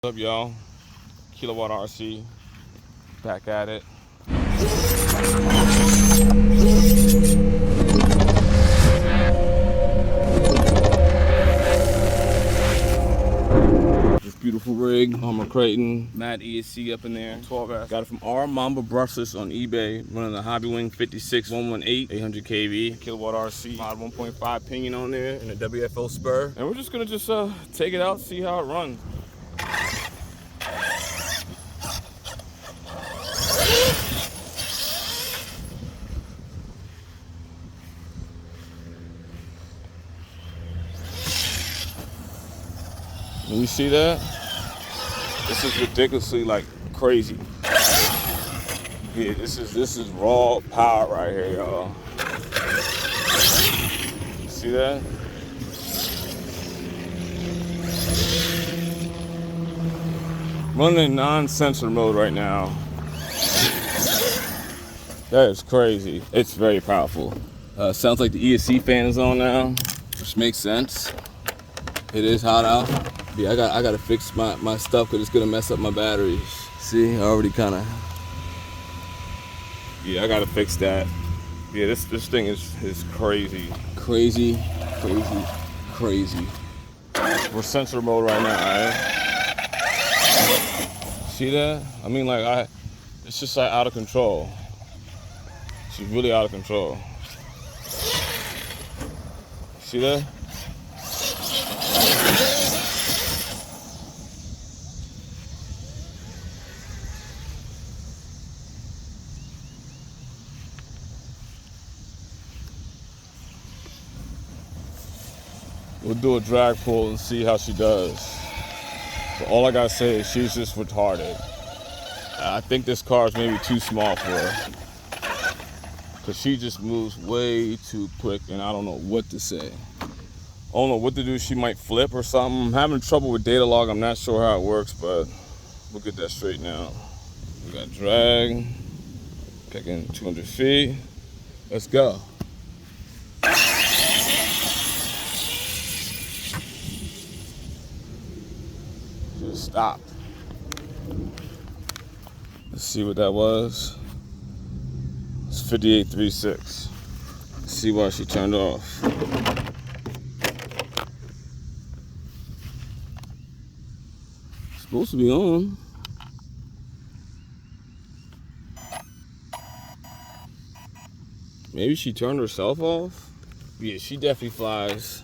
What's up, y'all? KiloWattRC back at it. This beautiful rig, Arrma Kraton, Mad ESC up in there, 12S. Got it from Rmamba Brushless on eBay, running the Hobby Wing 56118, 800 kV, KiloWattRC, mod 1.5 pinion on there, and a WFO spur. And we're just gonna take it out, see how it runs. You see that? This is ridiculously crazy. Yeah, this is raw power right here, y'all. See that? Running in non-sensor mode right now. That is crazy. It's very powerful. Sounds like the ESC fan is on now, which makes sense. It is hot out. Yeah, I gotta fix my stuff because it's gonna mess up my batteries. See, I already kinda. Yeah, I gotta fix that. Yeah, this thing is crazy. Crazy. We're sensor mode right now, alright? See that? I mean, it's just out of control. She's really out of control. See that? We'll do a drag pull and see how she does. But all I gotta say is she's just retarded. I think this car is maybe too small for her. Cause she just moves way too quick and I don't know what to say. I don't know what to do, she might flip or something. I'm having trouble with data log, I'm not sure how it works, but we'll get that straightened out. We got drag, kicking 200 feet. Let's go. Just stopped. Let's see what that was. It's 58.36. Let's see why she turned off. It's supposed to be on. Maybe she turned herself off? Yeah, she definitely flies.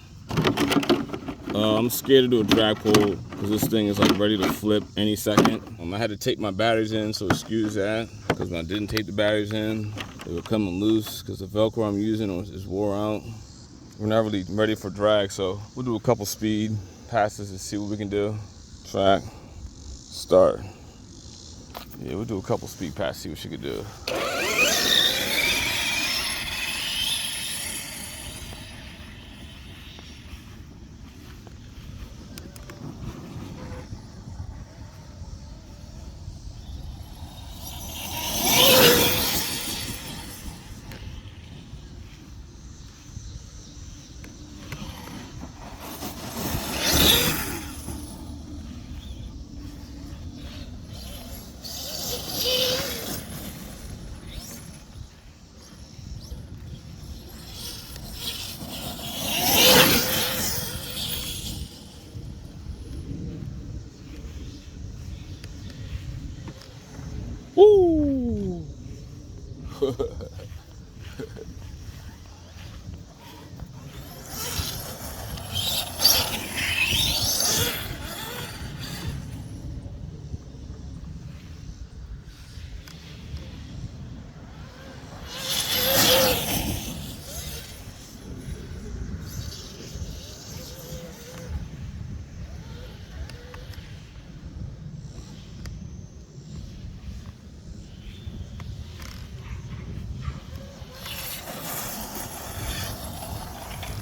I'm scared to do a drag pull because this thing is ready to flip any second. I had to take my batteries in, so excuse that. Because when I didn't take the batteries in, they were coming loose because the Velcro I'm using is wore out. We're not really ready for drag, so we'll do a couple speed passes and see what we can do. Track, start. Yeah, we'll do a couple speed passes, see what she could do. Woo!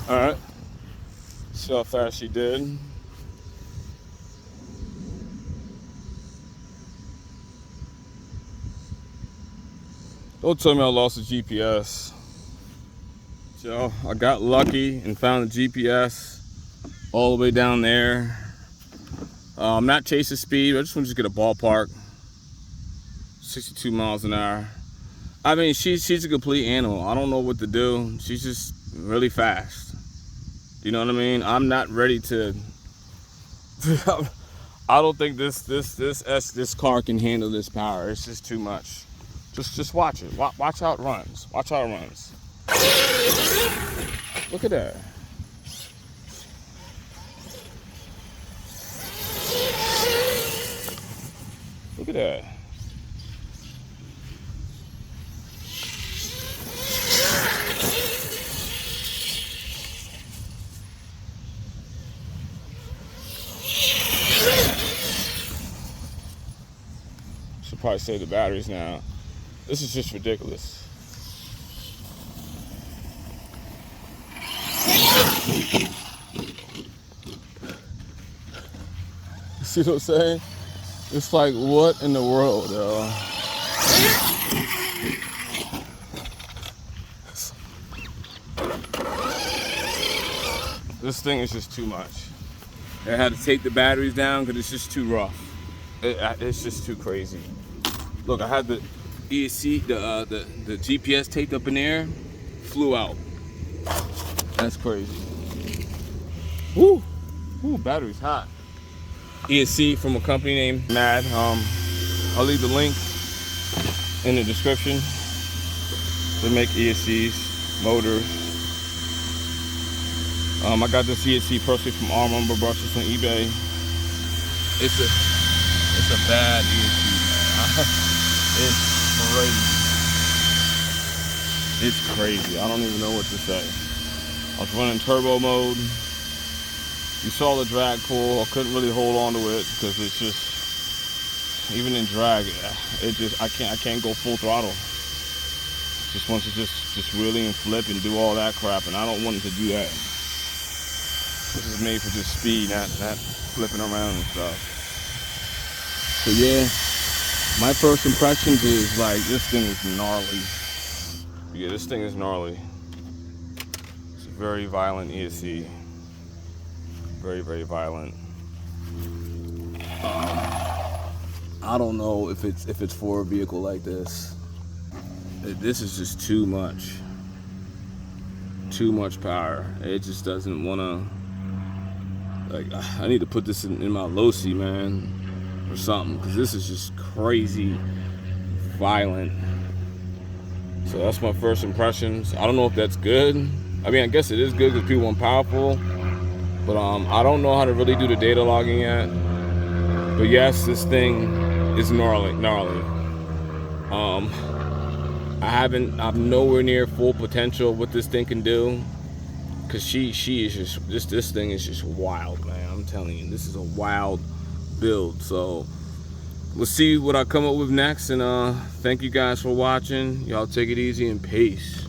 All right, see how fast she did. Don't tell me I lost the GPS. So I got lucky and found the GPS all the way down there. I'm not chasing speed. I just want to get a ballpark. 62 miles an hour. I mean, she's a complete animal. I don't know what to do. She's just really fast. You know what I mean? I'm not ready to. I don't think this car can handle this power. It's just too much. Just watch it. Watch how it runs. Watch how it runs. Look at that. Look at that. Should probably save the batteries now. This is just ridiculous. You see what I'm saying? It's like, what in the world, yo? This thing is just too much. I had to take the batteries down because it's just too rough. It's just too crazy. Look, I had the ESC, the GPS taped up in there, flew out. That's crazy. Woo! Woo, battery's hot. ESC from a company named Mad. I'll leave the link in the description. They make ESCs, motors. I got this ESC personally from Rmamba Brushless on eBay. It's a bad ESC, man. It's crazy. I don't even know what to say. I was running turbo mode. You saw the drag pull. I couldn't really hold on to it because it's just, even in drag, I can't go full throttle. Just wants to just wheelie and flip and do all that crap, and I don't want it to do that. This is made for just speed, not flipping around and stuff. So yeah, my first impressions is like, this thing is gnarly. Yeah, this thing is gnarly. It's a very violent ESC. Very, very violent. I don't know if it's for a vehicle like this. This is just too much. Too much power. It just doesn't wanna, like, I need to put this in my low-C, man, or something, because this is just crazy violent. So that's my first impressions. I don't know if that's good. I mean, I guess it is good because people want powerful, but I don't know how to really do the data logging yet. But yes, this thing is gnarly. I'm nowhere near full potential of what this thing can do, because she is just, this thing is just wild, man. I'm telling you, this is a wild build. So we'll see what I come up with next, and thank you guys for watching. Y'all take it easy and peace.